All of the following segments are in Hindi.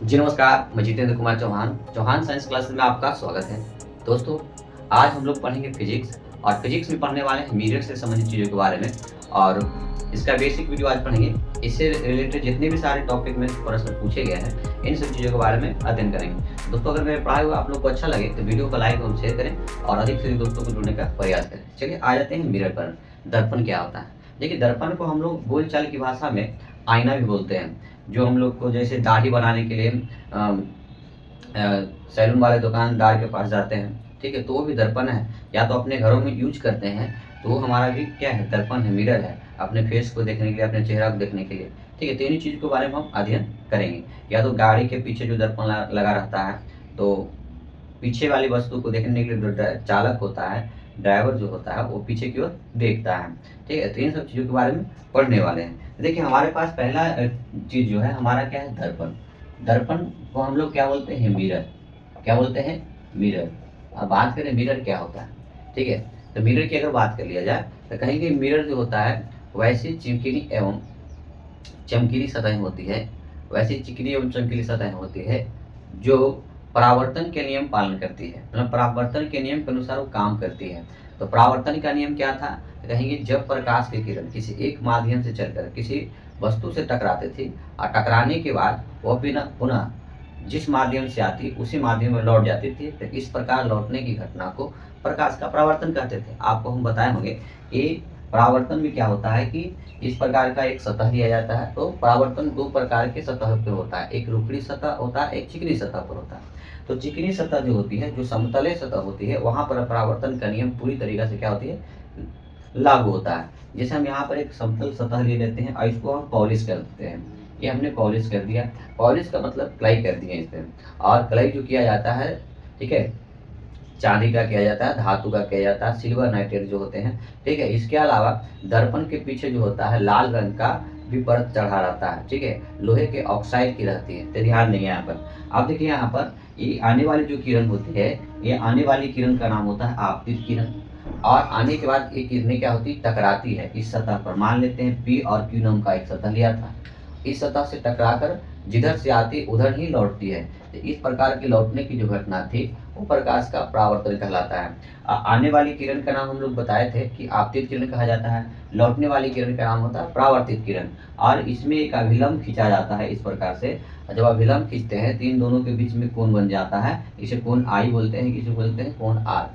जी नमस्कार, मैं जितेंद्र कुमार चौहान, चौहान साइंस क्लासेस में आपका स्वागत है। दोस्तों, आज हम लोग पढ़ेंगे फिजिक्स और फिजिक्स में पढ़ने वाले हैं मिरर से संबंधित चीज़ों के बारे में और इसका बेसिक वीडियो आज पढ़ेंगे। इससे रिलेटेड जितने भी सारे टॉपिक में प्रश्न पूछे गए हैं, इन सब चीज़ों के बारे में अध्ययन करेंगे। दोस्तों, अगर मेरे पढ़ाया हुआ आप लोग को अच्छा लगे तो वीडियो को लाइक और शेयर करें और अधिक से अधिक दोस्तों को जुड़ने का प्रयास करें। चलिए आ जाते हैं मिरर पर। दर्पण क्या होता है? देखिए, दर्पण को हम लोग बोलचाल की भाषा में आईना भी बोलते हैं। जो हम लोग को जैसे दाढ़ी बनाने के लिए सैलून वाले दुकानदार के पास जाते हैं, ठीक है, तो वो भी दर्पण है। या तो अपने घरों में यूज करते हैं, तो वो हमारा भी क्या है, दर्पण है, मिरर है, अपने फेस को देखने के लिए, अपने चेहरा को देखने के लिए। ठीक है, तो इन्हीं चीज़ के बारे में हम अध्ययन करेंगे। या तो गाड़ी के पीछे जो दर्पण लगा रहता है, तो पीछे वाली वस्तु को देखने के लिए जो चालक होता है, ड्राइवर जो होता है, वो पीछे की ओर देखता है। ठीक है, तो इन सब चीज़ों के बारे में पढ़ने वाले हैं। देखिए, हमारे पास पहला चीज़ जो है हमारा क्या है, दर्पण। दर्पण को हम लोग क्या बोलते हैं, मिरर। क्या बोलते हैं, मिरर। अब बात करें मिरर क्या होता है, ठीक है, तो मिरर की अगर बात कर लिया जाए तो कहेंगे मिरर जो होता है वैसी चिमकिनी एवं चमकीली सतहें होती है, वैसी चिकनी एवं चमकीली सतहें होती है जो परावर्तन के नियम पालन करती है, मतलब परावर्तन के नियम के अनुसार वो काम करती है। तो परावर्तन का नियम क्या था? कहेंगे जब प्रकाश की किरण किसी एक माध्यम से चलकर किसी वस्तु से टकराते थे और टकराने के बाद वह पुनः पुनः जिस माध्यम से आती उसी माध्यम में लौट जाती थी, तो इस प्रकार लौटने की घटना को प्रकाश का परावर्तन कहते थे। आपको हम बताए होंगे ये परावर्तन में क्या होता है कि इस प्रकार का एक सतह लिया जाता है। तो परावर्तन दो प्रकार के सतह पर होता है, एक रुखड़ी सतह होता है, एक चिकनी सतह पर होता है। तो चिकनी सतह जो होती है, जो समतले सतह होती है, वहां पर परावर्तन का नियम पूरी तरीके से क्या होती है, लागू होता है। जैसे हम यहाँ पर एक समतल सतह ले लेते हैं और इसको हम पॉलिश कर देते हैं। ये हमने पॉलिश कर दिया। पॉलिश का मतलब क्लाई कर दिया इस पे। और क्लाई जो किया जाता है, ठीक है, चांदी का किया जाता है, धातु का किया जाता है, सिल्वर नाइट्रेट जो होते हैं, ठीक है। इसके अलावा दर्पण के पीछे जो होता है लाल रंग का भी परत चढ़ा रहता है, ठीक है, लोहे के ऑक्साइड की रहती है। तो ध्यान देंगे यहाँ पर। अब देखिए यहाँ पर ये आने वाली जो किरण होती है, ये आने वाली किरण का नाम होता है आपतित किरण। और आने के बाद ये किरणें क्या होती, टकराती है इस सतह पर। मान लेते हैं पी और क्यू नाम का एक सतह लिया था, इस सतह से टकराकर जिधर से आती उधर ही लौटती है। तो इस प्रकार की लौटने की जो घटना थी वो प्रकाश का परावर्तन कहलाता है। आने वाली किरण का नाम हम लोग बताए थे कि आपतित किरण कहा जाता है, लौटने वाली किरण का नाम होता है परावर्तित किरण। और इसमें एक अभिलंब खींचा जाता है इस प्रकार से। जब अभिलंब खींचते हैं तो इन दोनों के बीच में कोण बन जाता है, इसे कोण आई बोलते हैं, इसे बोलते हैं कोण आर।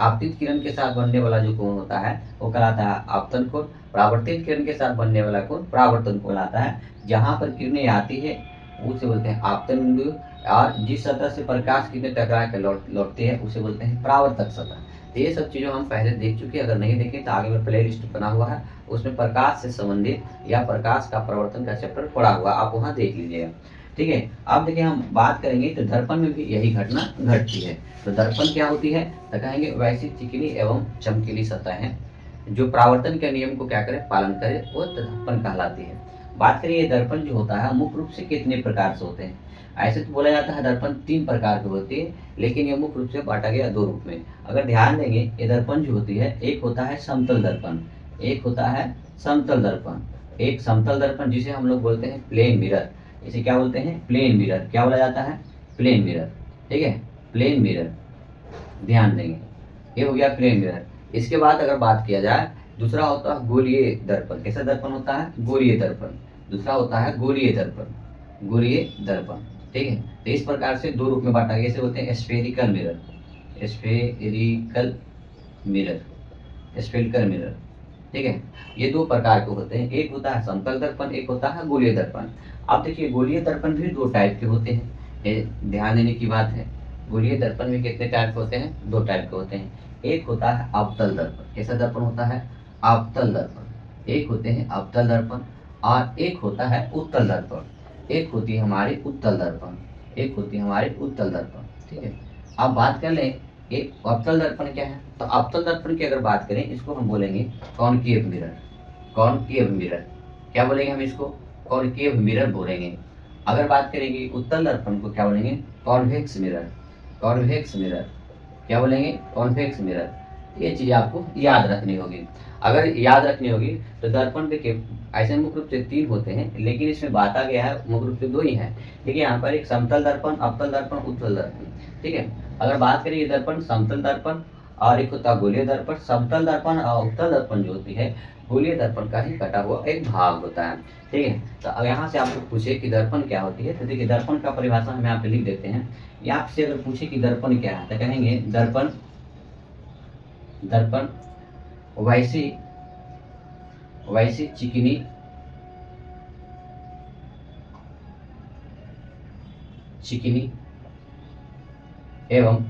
आपतित किरण के साथ बनने वाला जो कोण होता है वो कहलाता है आपतन कोण। परावर्तित किरण के साथ बनने वाला कोण परावर्तन कोण आता है। जहाँ पर किरणें आती है उसे बोलते हैं आपतन बिंदु, और जिस सतह से प्रकाश किरणें टकरा कर लौटती है उसे बोलते हैं परावर्तक सतह। तो ये सब चीज़ों हम पहले देख चुके हैं। अगर नहीं देखें तो आगे में प्ले लिस्ट बना हुआ है, उसमें प्रकाश से संबंधित या प्रकाश का परावर्तन का चैप्टर पढ़ा हुआ, आप वहाँ देख लीजिएगा। ठीक है, अब देखिए हम बात करेंगे तो दर्पण में भी यही घटना घटती है। तो दर्पण क्या होती है, तो कहेंगे वैसी चिकनी एवं चमकीली सतह है जो परावर्तन के नियम को क्या करे, पालन करे, वो दर्पण कहलाती है। बात करिए दर्पण जो होता है मुख्य रूप से कितने प्रकार से होते हैं? ऐसे तो बोला जाता है दर्पण तीन प्रकार के होते हैं, लेकिन ये मुख्य रूप से बांटा गया दो रूप में। अगर ध्यान देंगे, ये दर्पण जो होती है, एक होता है समतल दर्पण, एक होता है समतल दर्पण। एक समतल दर्पण जिसे हम लोग बोलते हैं प्लेन मिरर, इसे क्या बोलते हैं, प्लेन मिरर। क्या बोला जाता है, प्लेन मिरर, ठीक है, प्लेन मिरर। ध्यान देंगे, ये हो गया प्लेन मिरर। इसके बाद अगर बात किया जाए, दूसरा होता है गोलीय दर्पण। कैसा दर्पण होता है, गोलीय दर्पण। दूसरा होता है गोलीय दर्पण, गोलीय दर्पण, ठीक है। तो इस प्रकार से दो रूप में बांटा गया। इसे बोलते हैं spherical mirror, spherical mirror, spherical mirror, ठीक है। ये दो प्रकार के होते हैं, एक होता है समतल दर्पण, एक होता है गोलीय दर्पण। अब देखिए गोलीय दर्पण भी दो टाइप के होते हैं, ये ध्यान देने की बात है। गोलीय दर्पण में कितने टाइप के होते हैं, दो टाइप के होते हैं। एक होता है अवतल दर्पण। कैसा दर्पण होता है, अवतल दर्पण। एक होते हैं अवतल दर्पण और एक होता है उत्तल दर्पण। एक होती है हमारी उत्तल दर्पण, एक होती है हमारी उत्तल दर्पण, ठीक है। अब बात कर लें एक अवतल दर्पण क्या है, तो अवतल दर्पण की अगर बात करें इसको हम बोलेंगे कॉनकेव मिरर, कॉनकेव मिरर। क्या बोलेंगे हम इसको, कॉनकेव मिरर बोलेंगे। अगर बात करेंगे उत्तल दर्पण को क्या बोलेंगे, कॉन्वेक्स मिरर, कॉन्वेक्स मिरर। क्या बोलेंगे, कॉन्वेक्स मिरर। ये चीज़ आपको याद रखनी होगी। अगर याद रखनी होगी तो दर्पण देखिए ऐसे मुख्य रूप से 3 होते हैं, लेकिन इसमें बांटा गया है मुख्य रूप से 2 ही हैं। देखिए यहाँ पर एक समतल दर्पण, अवतल दर्पण, उत्तल दर्पण। ठीक है, अगर बात करें ये दर्पण समतल दर्पण और एक होता है गोलीय दर्पण। समतल दर्पण और उत्तल दर्पण जो होती है गोलीय दर्पण का ही कटा हुआ एक भाग होता है। ठीक है, तो अब यहाँ से आपको पूछे कि दर्पण क्या होती है, तो देखिए दर्पण का परिभाषा हम यहाँ पे लिख देते हैं। या आपसे अगर पूछे कि दर्पण क्या है, तो कहेंगे दर्पण दर्पण वैसी वैसी चिकनी चिकनी एवं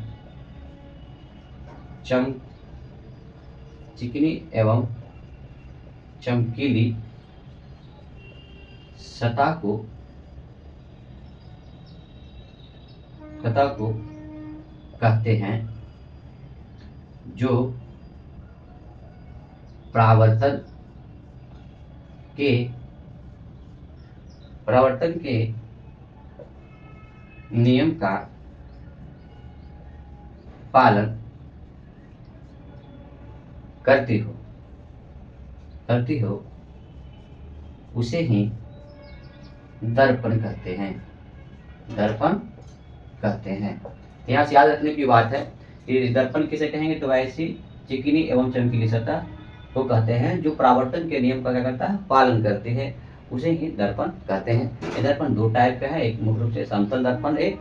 चिकनी एवं चमकीली सतह को कहते हैं, जो परावर्तन के नियम का पालन करती हो उसे ही दर्पण कहते हैं। यहाँ से याद रखने की बात है कि दर्पण किसे कहेंगे, तो ऐसी चिकनी एवं चमकीली सतह को कहते हैं जो परावर्तन के नियम का क्या करता है, पालन करती है, उसे ही दर्पण कहते हैं। ये दर्पण 2 टाइप का है, एक मुख्य रूप से समतल दर्पण, एक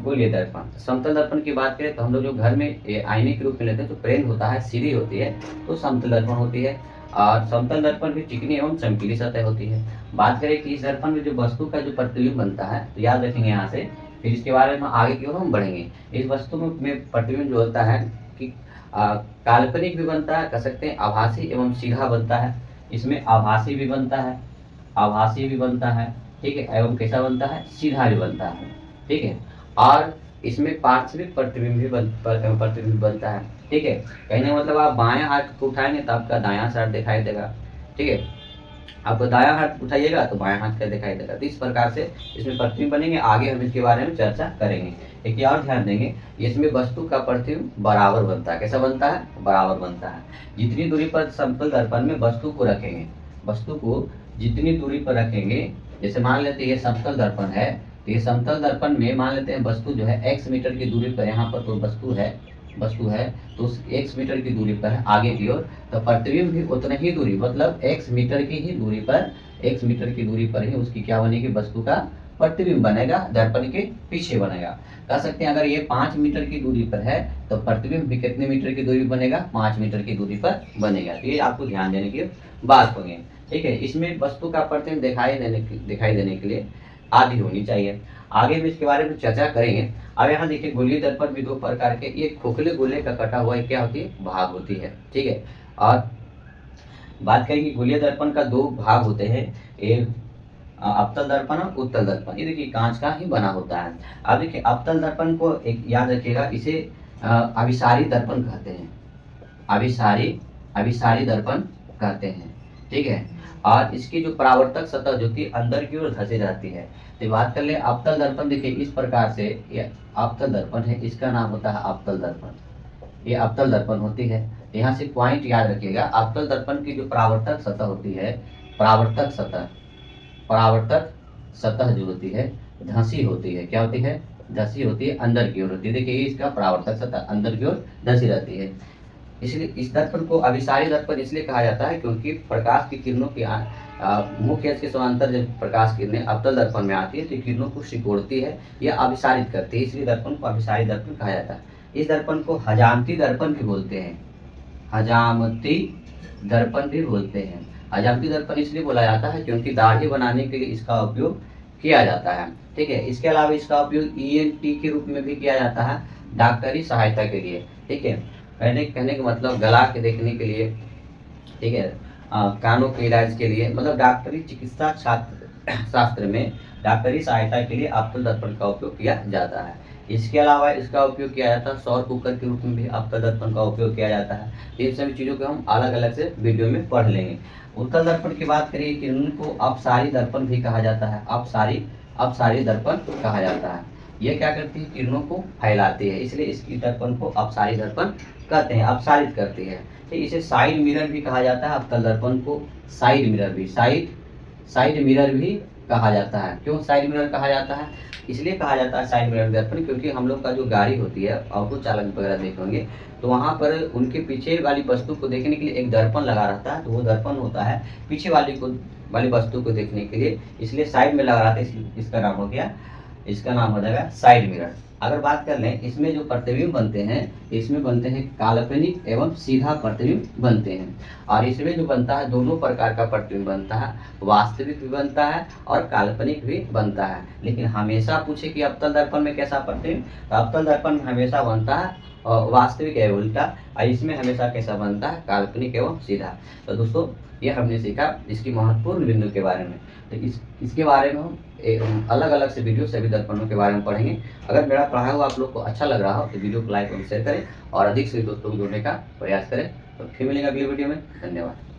गोलीय दर्पण। समतल दर्पण की बात करें तो हम लोग जो घर में आईने के रूप में लेते हैं, तो फ्रेम होता है, सीढ़ी होती है, तो समतल दर्पण होती है। और समतल दर्पण भी चिकनी एवं चमकीली सतह होती है। बात करें कि इस दर्पण में जो वस्तु का जो प्रतिबिंब बनता है, तो याद रखेंगे यहाँ से, फिर इसके बारे में आगे की ओर हम बढ़ेंगे। इस वस्तु में प्रतिबिंब जो होता है कि काल्पनिक भी बनता है, कह सकते हैं आभासी एवं सीधा बनता है। इसमें आभासी भी बनता है, ठीक है, एवं कैसा बनता है, सीधा भी बनता है। ठीक है, और इसमें पार्श्विक प्रतिबिंब बनता है। ठीक है, कहने का मतलब आप बायां हाथ को उठाएंगे तो आपका दायां साइड दिखाई देगा। ठीक है, आप दायां हाथ उठाइएगा तो बायां हाथ का दिखाई देगा। तो इस प्रकार से इसमें प्रतिबिंब बनेंगे। आगे हम इसके बारे में चर्चा करेंगे। एक और ध्यान देंगे, इसमें वस्तु का प्रतिबिंब बराबर बनता है। कैसा बनता है, बराबर बनता है। जितनी दूरी पर समतल दर्पण में वस्तु को जितनी दूरी पर रखेंगे, जैसे मान लेते हैं ये समतल दर्पण है, तो ये समतल दर्पण में मान लेते हैं वस्तु जो है x मीटर की दूरी पर यहाँ पर कोई वस्तु है, तो उस x मीटर की दूरी पर है आगे की ओर, तो प्रतिबिंब भी उतना ही दूरी, मतलब x मीटर की दूरी पर ही उसकी क्या बनेगी, वस्तु का प्रतिबिंब बनेगा, दर्पण के पीछे बनेगा। कह सकते हैं अगर ये 5 मीटर की दूरी पर है तो प्रतिबिंब भी कितने मीटर की दूरी बनेगा, 5 मीटर की दूरी पर बनेगा। तो ये आपको ध्यान देने की बात होगी। ठीक है, इसमें वस्तु का प्रतिबिंब दिखाई देने के लिए आदि होनी चाहिए। आगे भी इसके बारे में चर्चा करेंगे। अब यहाँ देखिए गोलीय दर्पण भी 2 प्रकार के, ये खोखले गोले का कटा हुआ क्या होती है, भाग होती है। ठीक है, और बात करेंगे गोलीय दर्पण का 2 भाग होते हैं, एक अवतल दर्पण और उत्तल दर्पण। ये देखिए कांच का ही बना होता है। अब देखिए अवतल दर्पण को एक याद रखिएगा, इसे अभिसारी दर्पण कहते हैं, अभिसारी दर्पण कहते हैं। ठीक है, और इसकी जो परावर्तक सतह जो थी अंदर की ओर धंसी जाती है। तो बात कर ले अवतल दर्पण, देखिए इस प्रकार से ये अवतल दर्पण है, इसका नाम होता है अवतल दर्पण। ये अवतल दर्पण होती है। यहाँ से पॉइंट याद रखिएगा, अवतल दर्पण की जो परावर्तक सतह होती है, परावर्तक सतह जो होती है धंसी होती है। क्या होती है, धंसी होती है, अंदर की ओर होती है। देखिए इसका परावर्तक सतह अंदर की ओर धंसी रहती है। इसलिए इस दर्पण को अभिसारी दर्पण इसलिए कहा जाता है क्योंकि प्रकाश की किरणों की मुख्य अक्ष के समांतर जब प्रकाश किरणें अवतल दर्पण में आती है तो किरणों को सिकोड़ती है या अभिसारित करती है, इसलिए दर्पण को अभिसारी दर्पण कहा जाता है। इस दर्पण को हजामती दर्पण भी बोलते हैं, हजामती दर्पण भी बोलते हैं। हजामती दर्पण इसलिए बोला जाता है क्योंकि दाढ़ी बनाने के लिए इसका उपयोग किया जाता है। ठीक है, इसके अलावा इसका उपयोग ENT के रूप में भी किया जाता है, डॉक्टरी सहायता के लिए। ठीक है, कहने का मतलब गला के देखने के लिए, ठीक है, कानों के इलाज के लिए, मतलब डॉक्टरी चिकित्सा शास्त्र में डॉक्टरी सहायता के लिए अवतल दर्पण का उपयोग किया जाता है। इसके अलावा इसका उपयोग किया जाता है सौर कुकर के रूप में भी अवतल दर्पण का उपयोग किया जाता है। इन सभी चीज़ों को हम अलग अलग से वीडियो में पढ़ लेंगे। उत्तल दर्पण की बात करिए कि उनको अपसारी दर्पण भी कहा जाता है, अपसारी दर्पण कहा जाता है। ये क्या करती है, किरणों को फैलाती है, इसलिए इसकी दर्पण को अपसारी दर्पण कहते हैं, अपसारित करती है। ठीक, इसे साइड मिरर भी कहा जाता है। अवतल दर्पण को साइड मिरर भी साइड मिरर भी कहा जाता है। क्यों साइड मिरर कहा जाता है? इसलिए कहा जाता है साइड मिरर दर्पण, क्योंकि हम लोग का जो गाड़ी होती है, ऑटो चालक वगैरह देखेंगे तो वहाँ पर उनके पीछे वाली वस्तु को देखने के लिए एक दर्पण लगा रहता है। तो वो दर्पण होता है पीछे वाली वस्तु को देखने के लिए, इसलिए साइड में लगा रहता है। इसका नाम हो गया, इसका नाम हो जाएगा साइड मिरर। अगर बात कर लें, इसमें जो प्रतिबिंब बनते हैं, इसमें बनते हैं काल्पनिक एवं सीधा प्रतिबिंब बनते हैं। और इसमें जो बनता है, दोनों प्रकार का प्रतिबिंब बनता है, वास्तविक भी बनता है और काल्पनिक भी बनता है। लेकिन हमेशा पूछे कि अवतल दर्पण में कैसा प्रतिबिंब, तो अवतल दर्पण में हमेशा बनता है वास्तविक एवं उल्टा, और इसमें हमेशा कैसा बनता है, काल्पनिक एवं सीधा। तो दोस्तों ये हमने सीखा इसकी महत्वपूर्ण बिंदु के बारे में। तो इसके बारे में हम अलग अलग से वीडियो सभी दर्पणों के बारे में पढ़ेंगे। अगर मेरा पढ़ाया हुआ आप लोग को अच्छा लग रहा हो तो वीडियो को लाइक और शेयर करें और अधिक से दोस्तों को जोड़ने का प्रयास करें। तो फिर मिलेंगे अगली वीडियो में। धन्यवाद।